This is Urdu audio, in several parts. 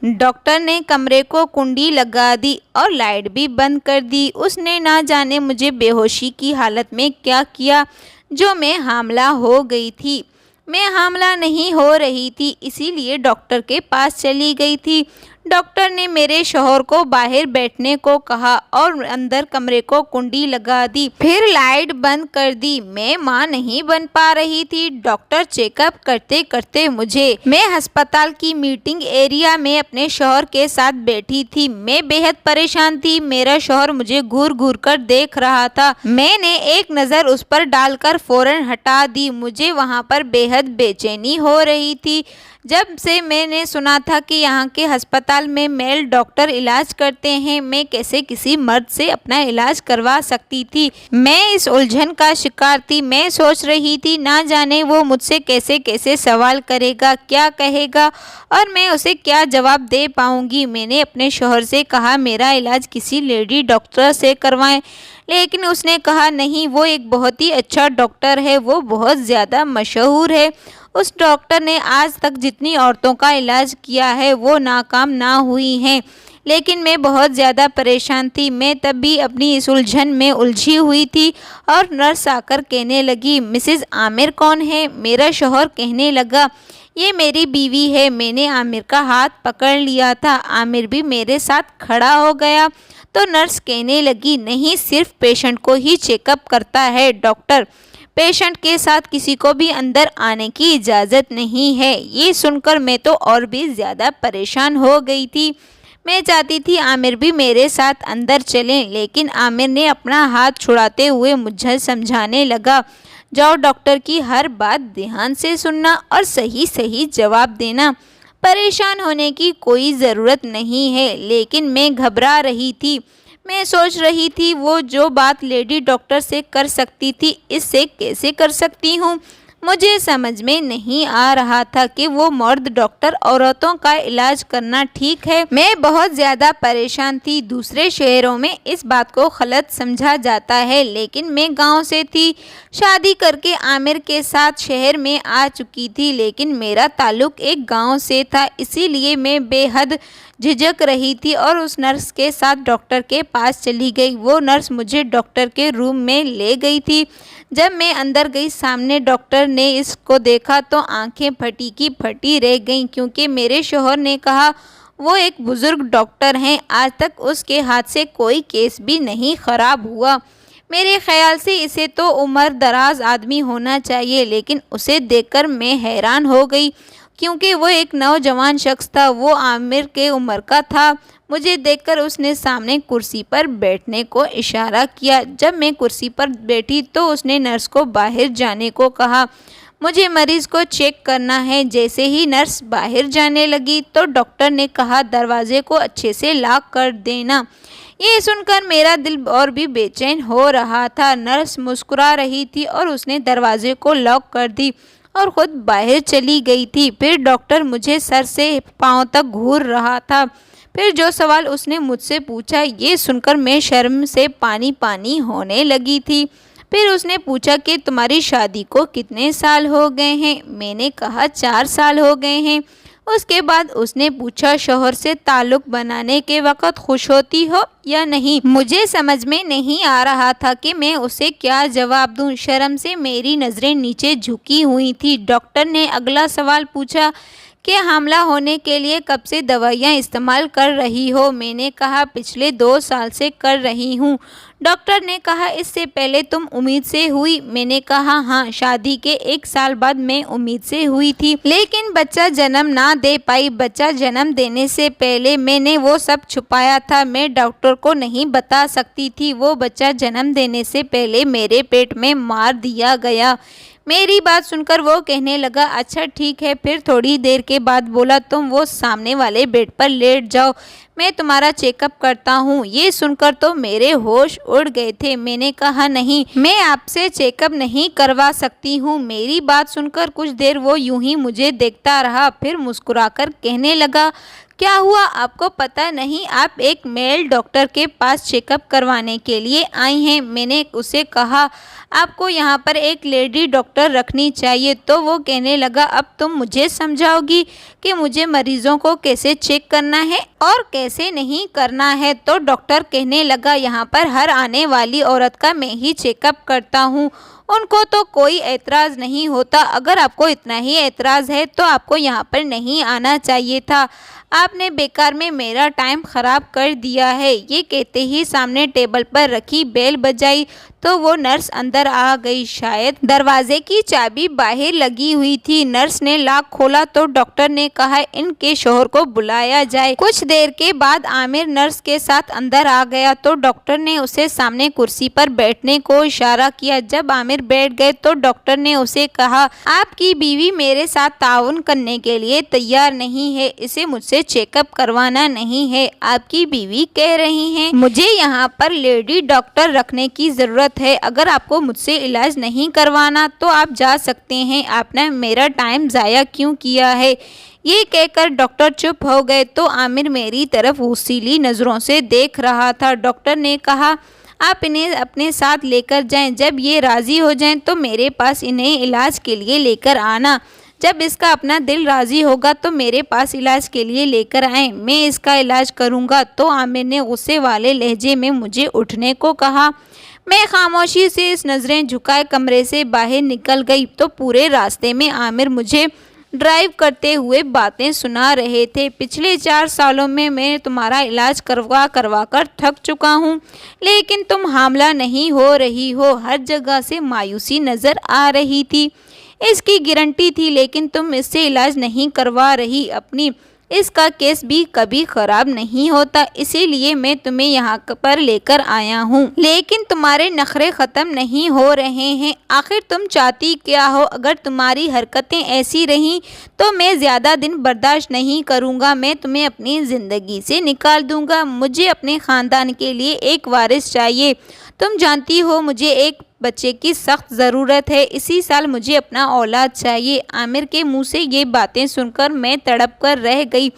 ڈاکٹر نے کمرے کو کنڈی لگا دی اور لائٹ بھی بند کر دی۔ اس نے نہ جانے مجھے بے ہوشی کی حالت میں کیا کیا جو میں حاملہ ہو گئی تھی۔ میں حاملہ نہیں ہو رہی تھی، اسی لیے ڈاکٹر کے پاس چلی گئی تھی۔ ڈاکٹر نے میرے شوہر کو باہر بیٹھنے کو کہا اور اندر کمرے کو کنڈی لگا دی، پھر لائٹ بند کر دی۔ میں ماں نہیں بن پا رہی تھی۔ ڈاکٹر چیک اپ کرتے کرتے میں ہسپتال کی میٹنگ ایریا میں اپنے شوہر کے ساتھ بیٹھی تھی۔ میں بے حد پریشان تھی۔ میرا شوہر مجھے گھور گھور کر دیکھ رہا تھا۔ میں نے ایک نظر اس پر ڈال کر فوراً ہٹا دی۔ مجھے وہاں پر بے حد بے چینی ہو رہی تھی۔ جب سے میں نے سنا تھا کہ یہاں کے ہسپتال میں میل ڈاکٹر علاج کرتے ہیں، میں کیسے کسی مرد سے اپنا علاج کروا سکتی تھی؟ میں اس الجھن کا شکار تھی۔ میں سوچ رہی تھی نہ جانے وہ مجھ سے کیسے کیسے سوال کرے گا، کیا کہے گا اور میں اسے کیا جواب دے پاؤں گی۔ میں نے اپنے شوہر سے کہا میرا علاج کسی لیڈی ڈاکٹر سے کروائیں، لیکن اس نے کہا نہیں، وہ ایک بہت ہی اچھا ڈاکٹر ہے، وہ بہت زیادہ مشہور ہے۔ اس ڈاکٹر نے آج تک جتنی عورتوں کا علاج کیا ہے وہ ناکام نہ ہوئی ہیں۔ لیکن میں بہت زیادہ پریشان تھی۔ میں تب بھی اپنی اس الجھن میں الجھی ہوئی تھی اور نرس آ کر کہنے لگی مسز عامر کون ہے؟ میرا شوہر کہنے لگا یہ میری بیوی ہے۔ میں نے عامر کا ہاتھ پکڑ لیا تھا۔ عامر بھی میرے ساتھ کھڑا ہو گیا تو نرس کہنے لگی نہیں، صرف پیشنٹ کو ہی چیک اپ کرتا ہے ڈاکٹر، پیشنٹ کے ساتھ کسی کو بھی اندر آنے کی اجازت نہیں ہے۔ یہ سن کر میں تو اور بھی زیادہ پریشان ہو گئی تھی۔ میں چاہتی تھی عامر بھی میرے ساتھ اندر چلیں، لیکن عامر نے اپنا ہاتھ چھڑاتے ہوئے مجھے سمجھانے لگا جاؤ، ڈاکٹر کی ہر بات دھیان سے سننا اور صحیح صحیح جواب دینا۔ پریشان ہونے کی کوئی ضرورت نہیں ہے، لیکن میں گھبرا رہی تھی۔ میں سوچ رہی تھی وہ جو بات لیڈی ڈاکٹر سے کر سکتی تھی اس سے کیسے کر سکتی ہوں۔ مجھے سمجھ میں نہیں آ رہا تھا کہ وہ مرد ڈاکٹر عورتوں کا علاج کرنا ٹھیک ہے۔ میں بہت زیادہ پریشان تھی۔ دوسرے شہروں میں اس بات کو غلط سمجھا جاتا ہے، لیکن میں گاؤں سے تھی، شادی کر کے عامر کے ساتھ شہر میں آ چکی تھی، لیکن میرا تعلق ایک گاؤں سے تھا، اسی لیے میں بے حد جھجک رہی تھی اور اس نرس کے ساتھ ڈاکٹر کے پاس چلی گئی۔ وہ نرس مجھے ڈاکٹر کے روم میں لے گئی تھی۔ جب میں اندر گئی، سامنے ڈاکٹر نے اس کو دیکھا تو آنکھیں پھٹی کی پھٹی رہ گئیں، کیونکہ میرے شوہر نے کہا وہ ایک بزرگ ڈاکٹر ہیں، آج تک اس کے ہاتھ سے کوئی کیس بھی نہیں خراب ہوا۔ میرے خیال سے اسے تو عمر دراز آدمی ہونا چاہیے، لیکن اسے دیکھ کر میں حیران ہو گئی کیونکہ وہ ایک نوجوان شخص تھا۔ وہ عامر کے عمر کا تھا۔ مجھے دیکھ کر اس نے سامنے کرسی پر بیٹھنے کو اشارہ کیا۔ جب میں کرسی پر بیٹھی تو اس نے نرس کو باہر جانے کو کہا، مجھے مریض کو چیک کرنا ہے۔ جیسے ہی نرس باہر جانے لگی تو ڈاکٹر نے کہا دروازے کو اچھے سے لاک کر دینا۔ یہ سن کر میرا دل اور بھی بے چین ہو رہا تھا۔ نرس مسکرا رہی تھی اور اس نے دروازے کو لاک کر دی اور خود باہر چلی گئی تھی۔ پھر ڈاکٹر مجھے سر سے پاؤں تک گھور رہا تھا۔ پھر جو سوال اس نے مجھ سے پوچھا یہ سن کر میں شرم سے پانی پانی ہونے لگی تھی۔ پھر اس نے پوچھا کہ تمہاری شادی کو کتنے سال ہو گئے ہیں؟ میں نے کہا 4 سال ہو گئے ہیں۔ اس کے بعد اس نے پوچھا شوہر سے تعلق بنانے کے وقت خوش ہوتی ہو یا نہیں؟ مجھے سمجھ میں نہیں آ رہا تھا کہ میں اسے کیا جواب دوں۔ شرم سے میری نظریں نیچے جھکی ہوئی تھی۔ ڈاکٹر نے اگلا سوال پوچھا کہ حاملہ ہونے کے لیے کب سے دوائیاں استعمال کر رہی ہو؟ میں نے کہا پچھلے 2 سال سے کر رہی ہوں۔ ڈاکٹر نے کہا اس سے پہلے تم امید سے ہوئی؟ میں نے کہا ہاں، شادی کے 1 سال بعد میں امید سے ہوئی تھی، لیکن بچہ جنم نہ دے پائی۔ بچہ جنم دینے سے پہلے میں نے وہ سب چھپایا تھا، میں ڈاکٹر کو نہیں بتا سکتی تھی۔ وہ بچہ جنم دینے سے پہلے میرے پیٹ میں مار دیا گیا۔ میری بات سن کر وہ کہنے لگا اچھا ٹھیک ہے۔ پھر تھوڑی دیر کے بعد بولا تم وہ سامنے والے بیڈ پر لیٹ جاؤ، میں تمہارا چیک اپ کرتا ہوں۔ یہ سن کر تو میرے ہوش اڑ گئے تھے۔ میں نے کہا نہیں، میں آپ سے چیک اپ نہیں کروا سکتی ہوں۔ میری بات سن کر کچھ دیر وہ یوں ہی مجھے دیکھتا رہا، پھر مسکرا کر کہنے لگا کیا ہوا آپ کو پتہ نہیں؟ آپ ایک میل ڈاکٹر کے پاس چیک اپ کروانے کے لیے آئی ہیں۔ میں نے اسے کہا آپ کو یہاں پر ایک لیڈی ڈاکٹر رکھنی چاہیے، تو وہ کہنے لگا اب تم مجھے سمجھاؤ گی کہ مجھے مریضوں کو کیسے چیک کرنا ہے اور کیسے نہیں کرنا ہے؟ تو ڈاکٹر کہنے لگا یہاں پر ہر آنے والی عورت کا میں ہی چیک اپ کرتا ہوں، ان کو تو کوئی اعتراض نہیں ہوتا۔ اگر آپ کو اتنا ہی اعتراض ہے تو آپ کو یہاں پر نہیں آنا چاہیے تھا، آپ نے بیکار میں میرا ٹائم خراب کر دیا ہے۔ یہ کہتے ہی سامنے ٹیبل پر رکھی بیل بجائی تو وہ نرس اندر آ گئی۔ شاید دروازے کی چابی باہر لگی ہوئی تھی۔ نرس نے لاک کھولا تو ڈاکٹر نے کہا ان کے شوہر کو بلایا جائے۔ کچھ دیر کے بعد عامر نرس کے ساتھ اندر آ گیا تو ڈاکٹر نے اسے سامنے کرسی پر بیٹھنے کو اشارہ کیا۔ جب عامر بیٹھ گئے تو ڈاکٹر نے اسے کہا آپ کی بیوی میرے ساتھ تعاون کرنے کے لیے تیار نہیں ہے، اسے مجھ سے چیک اپ کروانا نہیں ہے۔ آپ کی بیوی کہہ رہی ہیں مجھے یہاں پر لیڈی ڈاکٹر رکھنے کی ضرورت ہے، اگر آپ کو مجھ سے علاج نہیں کروانا تو آپ جا سکتے ہیں، آپ نے میرا ٹائم ضائع کیوں کیا ہے؟ یہ کہہ کر ڈاکٹر چپ ہو گئے تو عامر میری طرف غصیلی نظروں سے دیکھ رہا تھا۔ ڈاکٹر نے کہا آپ انہیں اپنے ساتھ لے کر جائیں، جب یہ راضی ہو جائیں تو میرے پاس انہیں علاج کے لیے لے کر آنا، جب اس کا اپنا دل راضی ہوگا تو میرے پاس علاج کے لیے لے کر آئیں، میں اس کا علاج کروں گا۔ تو عامر نے غصے والے لہجے میں مجھے اٹھنے کو کہا۔ میں خاموشی سے اس نظریں جھکائے کمرے سے باہر نکل گئی تو پورے راستے میں عامر مجھے ڈرائیو کرتے ہوئے باتیں سنا رہے تھے۔ پچھلے 4 سالوں میں تمہارا علاج کروا کر تھک چکا ہوں، لیکن تم حاملہ نہیں ہو رہی ہو۔ ہر جگہ سے مایوسی نظر آ رہی تھی، اس کی گارنٹی تھی، لیکن تم اس سے علاج نہیں کروا رہی اپنی، اس کا کیس بھی کبھی خراب نہیں ہوتا، اسی لیے میں تمہیں یہاں پر لے کر آیا ہوں، لیکن تمہارے نخرے ختم نہیں ہو رہے ہیں۔ آخر تم چاہتی کیا ہو؟ اگر تمہاری حرکتیں ایسی رہیں تو میں زیادہ دن برداشت نہیں کروں گا، میں تمہیں اپنی زندگی سے نکال دوں گا۔ مجھے اپنے خاندان کے لیے ایک وارث چاہیے، تم جانتی ہو مجھے ایک بچے کی سخت ضرورت ہے، اسی سال مجھے اپنا اولاد چاہیے۔ عامر کے منہ سے یہ باتیں سن کر میں تڑپ کر رہ گئی۔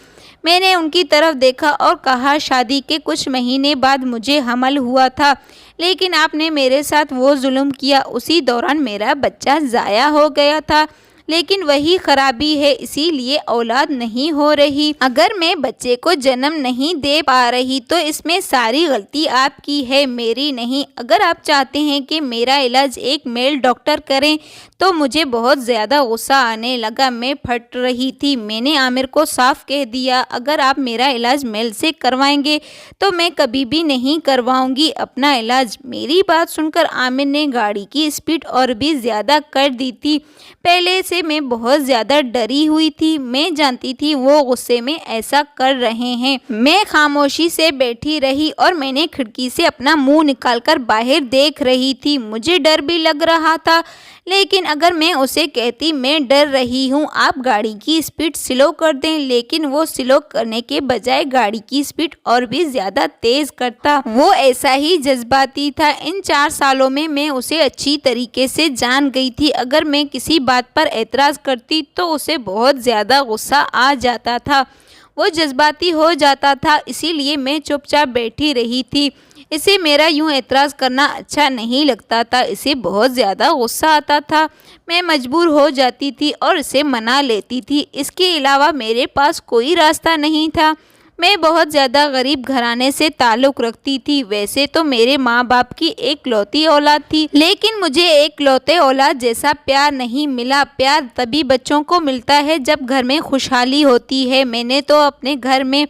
میں نے ان کی طرف دیکھا اور کہا شادی کے کچھ مہینے بعد مجھے حمل ہوا تھا، لیکن آپ نے میرے ساتھ وہ ظلم کیا، اسی دوران میرا بچہ ضائع ہو گیا تھا، لیکن وہی خرابی ہے، اسی لیے اولاد نہیں ہو رہی۔ اگر میں بچے کو جنم نہیں دے پا رہی تو اس میں ساری غلطی آپ کی ہے، میری نہیں۔ اگر آپ چاہتے ہیں کہ میرا علاج ایک میل ڈاکٹر کریں تو مجھے بہت زیادہ غصہ آنے لگا، میں پھٹ رہی تھی۔ میں نے عامر کو صاف کہہ دیا اگر آپ میرا علاج میل سے کروائیں گے تو میں کبھی بھی نہیں کرواؤں گی اپنا علاج۔ میری بات سن کر عامر نے گاڑی کی اسپیڈ اور بھی زیادہ کر دی تھی۔ پہلے سے میں بہت زیادہ ڈری ہوئی تھی، میں جانتی تھی وہ غصے میں ایسا کر رہے ہیں۔ میں خاموشی سے بیٹھی رہی اور میں نے کھڑکی سے اپنا منہ نکال کر باہر دیکھ رہی تھی۔ مجھے ڈر بھی لگ رہا تھا، لیکن اگر میں اسے کہتی میں ڈر رہی ہوں، آپ گاڑی کی اسپیڈ سلو کر دیں، لیکن وہ سلو کرنے کے بجائے گاڑی کی اسپیڈ اور بھی زیادہ تیز کرتا۔ وہ ایسا ہی جذباتی تھا۔ ان 4 سالوں میں اسے اچھی طریقے سے جان گئی تھی، اگر میں کسی بات پر اعتراض کرتی تو اسے بہت زیادہ غصہ آ جاتا تھا، وہ جذباتی ہو جاتا تھا، اسی لیے میں چپ چاپ بیٹھی رہی تھی۔ اسے میرا یوں اعتراض کرنا اچھا نہیں لگتا تھا، اسے بہت زیادہ غصہ آتا تھا، میں مجبور ہو جاتی تھی اور اسے منا لیتی تھی، اس کے علاوہ میرے پاس کوئی راستہ نہیں تھا۔ میں بہت زیادہ غریب گھرانے سے تعلق رکھتی تھی، ویسے تو میرے ماں باپ کی ایک لوتی اولاد تھی، لیکن مجھے ایک لوتے اولاد جیسا پیار نہیں ملا۔ پیار تبھی بچوں کو ملتا ہے جب گھر میں خوشحالی ہوتی ہے۔ میں نے تو اپنے گھر میں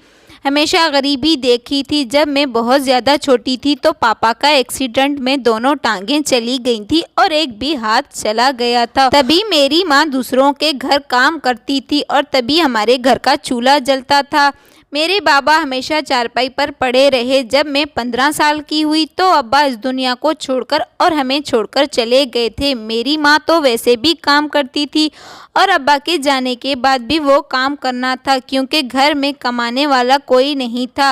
ہمیشہ غریبی دیکھی تھی۔ جب میں بہت زیادہ چھوٹی تھی تو پاپا کا ایکسیڈنٹ میں دونوں ٹانگیں چلی گئی تھی اور ایک بھی ہاتھ چلا گیا تھا، تبھی میری ماں دوسروں کے گھر کام کرتی تھی اور تبھی ہمارے گھر کا چولہا جلتا تھا۔ میرے بابا ہمیشہ چارپائی پر پڑے رہے۔ جب میں 15 سال کی ہوئی تو ابا اس دنیا کو چھوڑ کر اور ہمیں چھوڑ کر چلے گئے تھے۔ میری ماں تو ویسے بھی کام کرتی تھی اور ابا کے جانے کے بعد بھی وہ کام کرنا تھا، کیونکہ گھر میں کمانے والا کوئی نہیں تھا۔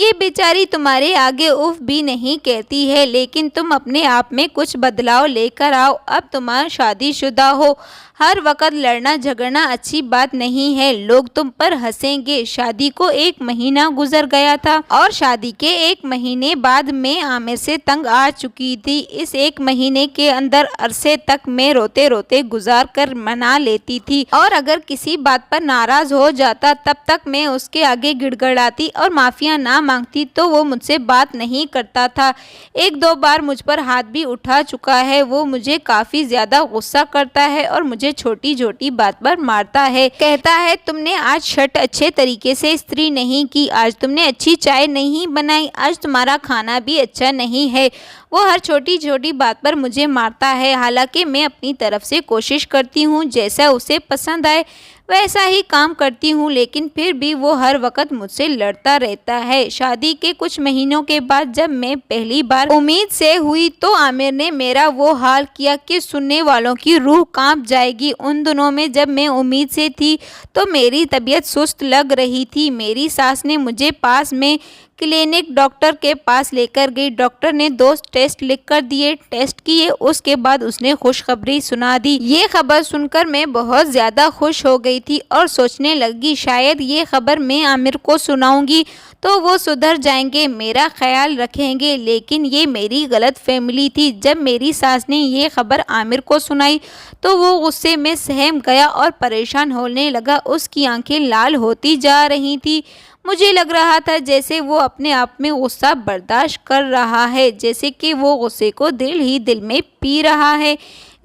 یہ بیچاری تمہارے آگے اف بھی نہیں کہتی ہے، لیکن تم اپنے آپ میں کچھ بدلاؤ لے کر آؤ۔ اب تم شادی شدہ ہو، ہر وقت لڑنا جھگڑنا اچھی بات نہیں ہے، لوگ تم پر ہنسیں گے۔ شادی کو 1 مہینہ گزر گیا تھا اور شادی کے 1 مہینے بعد میں عامر سے تنگ آ چکی تھی۔ اس 1 مہینے کے اندر عرصے تک میں روتے روتے گزار کر منا لیتی تھی، اور اگر کسی بات پر ناراض ہو جاتا تب تک میں اس کے آگے گڑ گڑاتی اور معافیاں نہ مانگتی تو وہ مجھ سے بات نہیں کرتا تھا۔ 1-2 بار مجھ پر ہاتھ بھی اٹھا چکا ہے۔ وہ مجھے کافی زیادہ غصہ کرتا ہے اور مجھے چھوٹی چھوٹی بات پر مارتا ہے، کہتا ہے تم نے آج شرٹ اچھے طریقے سے استری نہیں کی، آج تم نے اچھی چائے نہیں بنائی، آج تمہارا کھانا بھی اچھا نہیں ہے۔ وہ ہر چھوٹی چھوٹی بات پر مجھے مارتا ہے، حالانکہ میں اپنی طرف سے کوشش کرتی ہوں جیسا اسے پسند آئے ویسا ہی کام کرتی ہوں، لیکن پھر بھی وہ ہر وقت مجھ سے لڑتا رہتا ہے۔ شادی کے کچھ مہینوں کے بعد جب میں پہلی بار امید سے ہوئی تو عامر نے میرا وہ حال کیا کہ سننے والوں کی روح کانپ جائے گی۔ ان دنوں میں جب میں امید سے تھی تو میری طبیعت سست لگ رہی تھی۔ میری ساس نے مجھے پاس میں کلینک ڈاکٹر کے پاس لے کر گئی۔ ڈاکٹر نے 2 ٹیسٹ لکھ کر دیے، ٹیسٹ کیے، اس کے بعد اس نے خوشخبری سنا دی۔ یہ خبر سن کر میں بہت زیادہ خوش ہو گئی تھی اور سوچنے لگی شاید یہ خبر میں عامر کو سناؤں گی تو وہ سدھر جائیں گے، میرا خیال رکھیں گے، لیکن یہ میری غلط فہمی تھی۔ جب میری ساس نے یہ خبر عامر کو سنائی تو وہ غصے میں سہم گیا اور پریشان ہونے لگا، اس کی آنکھیں لال ہوتی جا رہی تھیں۔ مجھے لگ رہا تھا جیسے وہ اپنے آپ میں غصہ برداشت کر رہا ہے، جیسے کہ وہ غصے کو دل ہی دل میں پی رہا ہے۔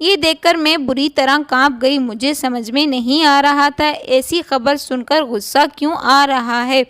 یہ دیکھ کر میں بری طرح کانپ گئی، مجھے سمجھ میں نہیں آ رہا تھا ایسی خبر سن کر غصہ کیوں آ رہا ہے۔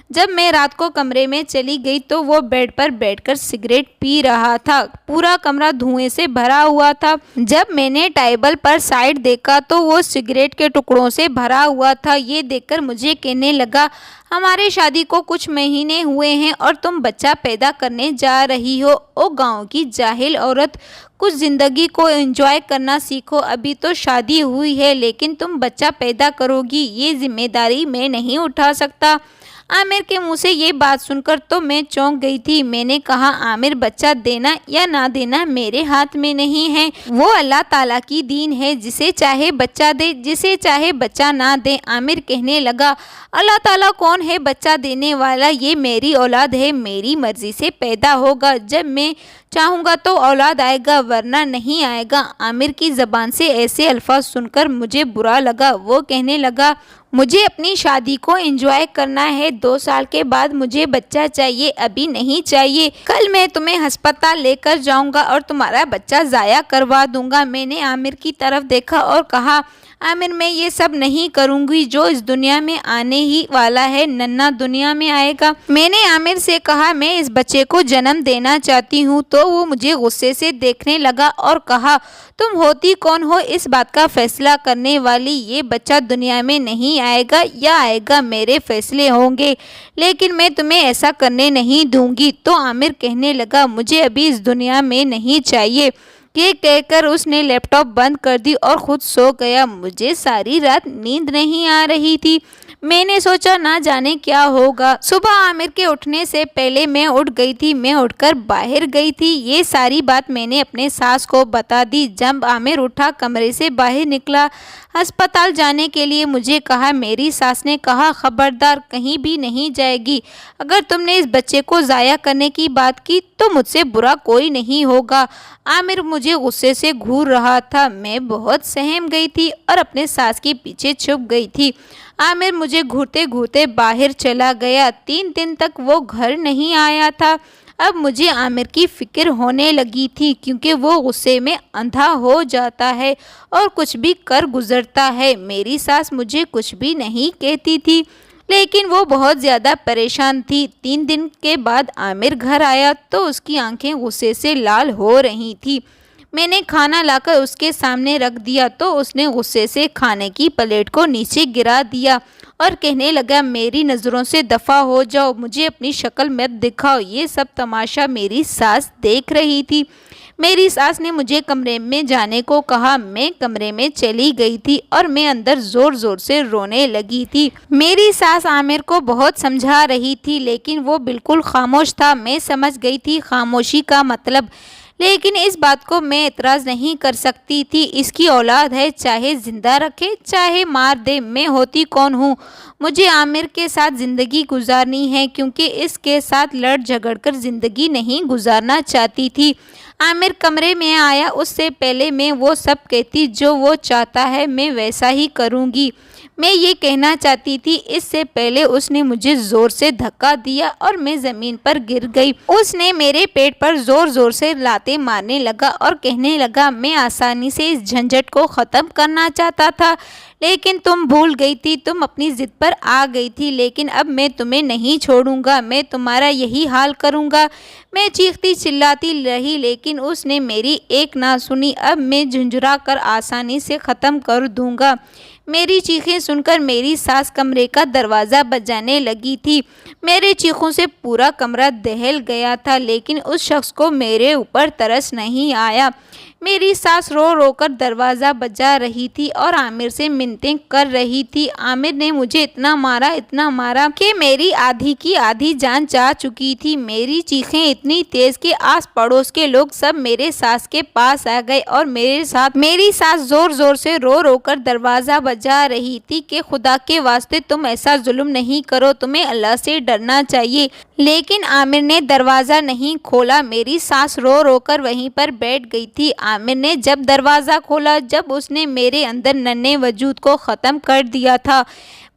جب میں رات کو کمرے میں چلی گئی تو وہ بیڈ پر بیٹھ کر سگریٹ پی رہا تھا، پورا کمرہ دھوئیں سے بھرا ہوا تھا۔ جب میں نے ٹیبل پر سائیڈ دیکھا تو وہ سگریٹ کے ٹکڑوں سے بھرا ہوا تھا۔ یہ دیکھ کر مجھے کہنے لگا ہمارے شادی کو کچھ مہینے ہوئے ہیں اور تم بچہ پیدا کرنے جا رہی ہو۔ او گاؤں کی جاہل عورت، کچھ زندگی کو انجوائے کرنا سیکھو، ابھی تو شادی ہوئی ہے لیکن تم بچہ پیدا کرو گی، یہ ذمہ داری میں نہیں اٹھا سکتا۔ عامر کے منہ سے یہ بات سن کر تو میں چونک گئی تھی۔ میں نے کہا عامر بچہ دینا یا نہ دینا میرے ہاتھ میں نہیں ہے، وہ اللہ تعالیٰ کی دین ہے، جسے چاہے بچہ دے جسے چاہے بچہ نہ دے۔ عامر کہنے لگا اللہ تعالیٰ کون ہے بچہ دینے والا؟ یہ میری اولاد ہے، میری مرضی سے پیدا ہوگا، جب میں چاہوں گا تو اولاد آئے گا ورنہ نہیں آئے گا۔ عامر کی زبان سے ایسے الفاظ سن کر مجھے برا لگا۔ وہ کہنے لگا مجھے اپنی شادی کو انجوائے کرنا ہے، 2 سال کے بعد مجھے بچہ چاہیے، ابھی نہیں چاہیے۔ کل میں تمہیں ہسپتال لے کر جاؤں گا اور تمہارا بچہ ضائع کروا دوں گا۔ میں نے عامر کی طرف دیکھا اور کہا عامر میں یہ سب نہیں کروں گی، جو اس دنیا میں آنے ہی والا ہے ننھا دنیا میں آئے گا۔ میں نے عامر سے کہا میں اس بچے کو جنم دینا چاہتی ہوں، تو وہ مجھے غصے سے دیکھنے لگا اور کہا تم ہوتی کون ہو اس بات کا فیصلہ کرنے والی؟ یہ بچہ دنیا میں نہیں آئے گا یا آئے گا میرے فیصلے ہوں گے، لیکن میں تمہیں ایسا کرنے نہیں دوں گی۔ تو عامر کہنے لگا مجھے ابھی اس دنیا میں نہیں چاہیے۔ یہ کہہ کر اس نے لیپ ٹاپ بند کر دی اور خود سو گیا۔ مجھے ساری رات نیند نہیں آ رہی تھی۔ میں نے سوچا نہ جانے کیا ہوگا۔ صبح عامر کے اٹھنے سے پہلے میں اٹھ گئی تھی، میں اٹھ کر باہر گئی تھی۔ یہ ساری بات میں نے اپنے ساس کو بتا دی۔ جب عامر اٹھا کمرے سے باہر نکلا ہسپتال جانے کے لیے مجھے کہا، میری ساس نے کہا خبردار کہیں بھی نہیں جائے گی، اگر تم نے اس بچے کو ضائع کرنے کی بات کی تو مجھ سے برا کوئی نہیں ہوگا۔ عامر مجھے غصے سے گھور رہا تھا، میں بہت سہم گئی تھی اور اپنے ساس کے پیچھے چھپ گئی تھی۔ عامر مجھے گھورتے گھورتے باہر چلا گیا۔ 3 دن تک وہ گھر نہیں آیا تھا۔ اب مجھے عامر کی فکر ہونے لگی تھی، کیونکہ وہ غصے میں اندھا ہو جاتا ہے اور کچھ بھی کر گزرتا ہے۔ میری ساس مجھے کچھ بھی نہیں کہتی تھی، لیکن وہ بہت زیادہ پریشان تھی۔ 3 دن کے بعد عامر گھر آیا تو اس کی آنکھیں غصے سے لال ہو رہی تھی۔ میں نے کھانا لا کر اس کے سامنے رکھ دیا تو اس نے غصے سے کھانے کی پلیٹ کو نیچے گرا دیا اور کہنے لگا میری نظروں سے دفع ہو جاؤ، مجھے اپنی شکل مت دکھاؤ۔ یہ سب تماشا میری ساس دیکھ رہی تھی۔ میری ساس نے مجھے کمرے میں جانے کو کہا۔ میں کمرے میں چلی گئی تھی اور میں اندر زور زور سے رونے لگی تھی۔ میری ساس عامر کو بہت سمجھا رہی تھی لیکن وہ بالکل خاموش تھا۔ میں سمجھ گئی تھی خاموشی کا مطلب، لیکن اس بات کو میں اعتراض نہیں کر سکتی تھی۔ اس کی اولاد ہے، چاہے زندہ رکھے چاہے مار دے، میں ہوتی کون ہوں؟ مجھے عامر کے ساتھ زندگی گزارنی ہے کیونکہ اس کے ساتھ لڑ جھگڑ کر زندگی نہیں گزارنا چاہتی تھی۔ عامر کمرے میں آیا، اس سے پہلے میں وہ سب کہتی جو وہ چاہتا ہے میں ویسا ہی کروں گی۔ میں یہ کہنا چاہتی تھی، اس سے پہلے اس نے مجھے زور سے دھکا دیا اور میں زمین پر گر گئی۔ اس نے میرے پیٹ پر زور زور سے لاتیں مارنے لگا اور کہنے لگا میں آسانی سے اس جھنجٹ کو ختم کرنا چاہتا تھا لیکن تم بھول گئی تھی، تم اپنی ضد پر آ گئی تھی، لیکن اب میں تمہیں نہیں چھوڑوں گا، میں تمہارا یہی حال کروں گا۔ میں چیختی چلاتی رہی لیکن اس نے میری ایک نہ سنی۔ اب میں جھنجھلا کر آسانی سے ختم کر دوں گا۔ میری چیخیں سن کر میری ساس کمرے کا دروازہ بجانے لگی تھی۔ میرے چیخوں سے پورا کمرہ دہل گیا تھا لیکن اس شخص کو میرے اوپر ترس نہیں آیا۔ میری ساس رو رو کر دروازہ بجا رہی تھی اور عامر سے منتیں کر رہی تھی۔ عامر نے مجھے اتنا مارا کہ میری آدھی کی آدھی جان جا چکی تھی۔ میری چیخیں اتنی تیز کہ آس پڑوس کے لوگ سب میرے ساس کے پاس آ گئے اور میرے ساتھ میری ساس زور زور سے رو رو کر دروازہ بجا رہی تھی کہ خدا کے واسطے تم ایسا ظلم نہیں کرو، تمہیں اللہ سے ڈرنا چاہیے۔ لیکن عامر نے دروازہ نہیں کھولا۔ میری ساس رو رو کر وہیں پر بیٹھ گئی تھی۔ عامر نے جب دروازہ کھولا، جب اس نے میرے اندر ننھے وجود کو ختم کر دیا تھا،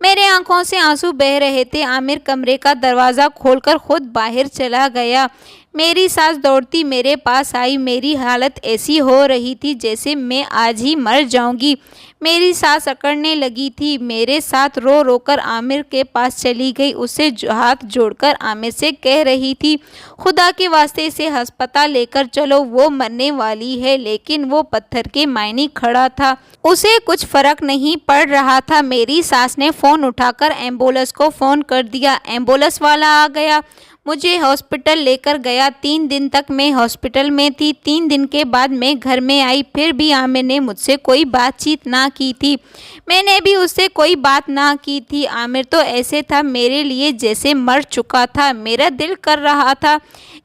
میرے آنکھوں سے آنسو بہہ رہے تھے۔ عامر کمرے کا دروازہ کھول کر خود باہر چلا گیا۔ میری ساس دوڑتی میرے پاس آئی۔ میری حالت ایسی ہو رہی تھی جیسے میں آج ہی مر جاؤں گی۔ میری ساس اکڑنے لگی تھی، میرے ساتھ رو رو کر عامر کے پاس چلی گئی۔ اسے ہاتھ جوڑ کر عامر سے کہہ رہی تھی خدا کے واسطے اسے ہسپتال لے کر چلو، وہ مرنے والی ہے۔ لیکن وہ پتھر کے معنی کھڑا تھا، اسے کچھ فرق نہیں پڑ رہا تھا۔ میری ساس نے فون اٹھا کر ایمبولینس کو فون کر دیا۔ ایمبولینس والا آ گیا، مجھے ہاسپٹل لے کر گیا۔ 3 دن تک میں ہاسپٹل میں تھی۔ 3 دن کے بعد میں گھر میں آئی، پھر بھی عامر نے مجھ سے کوئی بات چیت نہ کی تھی، میں نے بھی اس سے کوئی بات نہ کی تھی۔ عامر تو ایسے تھا میرے لیے جیسے مر چکا تھا۔ میرا دل کر رہا تھا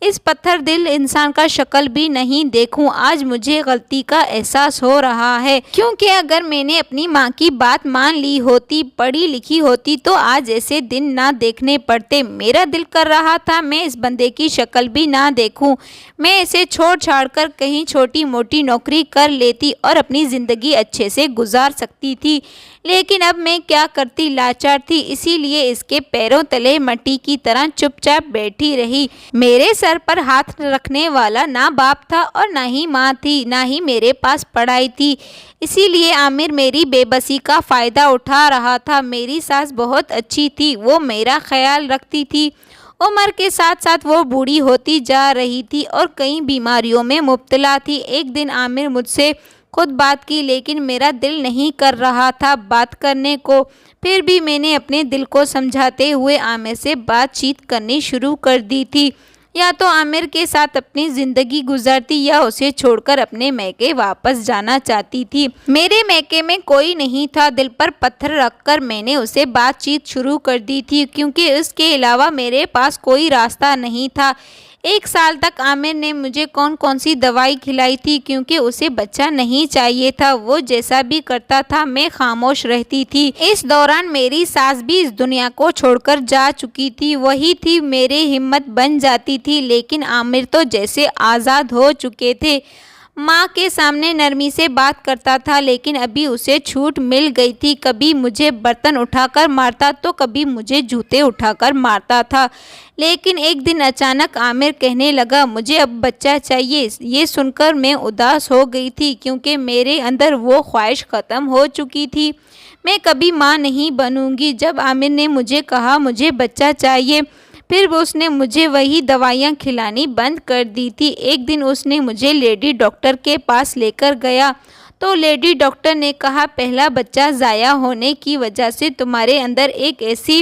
اس پتھر دل انسان کا شکل بھی نہیں دیکھوں۔ آج مجھے غلطی کا احساس ہو رہا ہے کیونکہ اگر میں نے اپنی ماں کی بات مان لی ہوتی، پڑھی لکھی ہوتی تو آج ایسے دن نہ دیکھنے پڑتے۔ میرا دل کر رہا تھا میں اس بندے کی شکل بھی نہ دیکھوں، میں اسے چھوڑ چھاڑ کر کہیں چھوٹی موٹی نوکری کر لیتی اور اپنی زندگی اچھے سے گزار سکتی تھی، لیکن اب میں کیا کرتی، لاچار تھی، اسی لیے اس کے پیروں تلے مٹی کی طرح چپ چاپ بیٹھی رہی۔ میرے سر پر ہاتھ رکھنے والا نہ باپ تھا اور نہ ہی ماں تھی، نہ ہی میرے پاس پڑھائی تھی، اسی لیے عامر میری بے بسی کا فائدہ اٹھا رہا تھا۔ میری ساس بہت اچھی تھی، وہ میرا خیال رکھتی تھی۔ عمر کے ساتھ ساتھ وہ بوڑھی ہوتی جا رہی تھی اور کئی بیماریوں میں مبتلا تھی۔ ایک دن عامر مجھ سے خود بات کی لیکن میرا دل نہیں کر رہا تھا بات کرنے کو، پھر بھی میں نے اپنے دل کو سمجھاتے ہوئے عامر سے بات چیت کرنی شروع کر دی تھی۔ یا تو عامر کے ساتھ اپنی زندگی گزارتی یا اسے چھوڑ کر اپنے میکے واپس جانا چاہتی تھی۔ میرے میکے میں کوئی نہیں تھا، دل پر پتھر رکھ کر میں نے اسے بات چیت شروع کر دی تھی کیونکہ اس کے علاوہ میرے پاس کوئی راستہ نہیں تھا۔ 1 سال تک عامر نے مجھے کون سی دوائی کھلائی تھی کیونکہ اسے بچہ نہیں چاہیے تھا۔ وہ جیسا بھی کرتا تھا میں خاموش رہتی تھی۔ اس دوران میری ساس بھی اس دنیا کو چھوڑ کر جا چکی تھی، وہی تھی میری ہمت بن جاتی تھی، لیکن عامر تو جیسے آزاد ہو چکے تھے۔ ماں کے سامنے نرمی سے بات کرتا تھا لیکن ابھی اسے چھوٹ مل گئی تھی، کبھی مجھے برتن اٹھا کر مارتا تو کبھی مجھے جوتے اٹھا کر مارتا تھا۔ لیکن ایک دن اچانک عامر کہنے لگا مجھے اب بچہ چاہیے۔ یہ سن کر میں اداس ہو گئی تھی کیونکہ میرے اندر وہ خواہش ختم ہو چکی تھی، میں کبھی ماں نہیں بنوں گی۔ جب عامر نے مجھے کہا مجھے بچہ چاہیے، پھر اس نے مجھے وہی دوائیاں کھلانی بند کر دی تھی۔ ایک دن اس نے مجھے لیڈی ڈاکٹر کے پاس لے کر گیا تو لیڈی ڈاکٹر نے کہا پہلا بچہ ضائع ہونے کی وجہ سے تمہارے اندر ایک ایسی